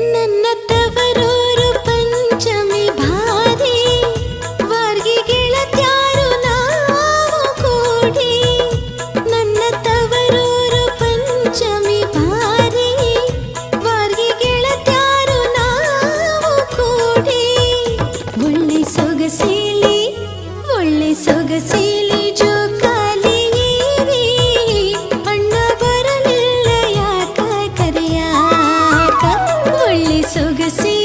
ನನ್ನ ತವರೂರು ಪಂಚಮಿ ಭಾರಿ ವಾರ್ಗಿ ಗೆಳತ್ಯಾರು ನಾವು ಕೂಡಿ ನನ್ನ ತವರೂರು ಪಂಚಮಿ ಭಾರಿ ವಾರ್ಗಿ ಗೆಳತ್ಯಾರು ನಾವು ಕೂಡಿ ಒಳ್ಳೆ ಸೊಗಸೇಲಿ ಜೋಕಾಲಿ ಏರಿ ಅಣ್ಣ ಬರಲಿಲ್ಲ ಯಾಕ ಕರೆಯಾಕ ಒಳ್ಳೆ ಸೊಗಸೇಲಿ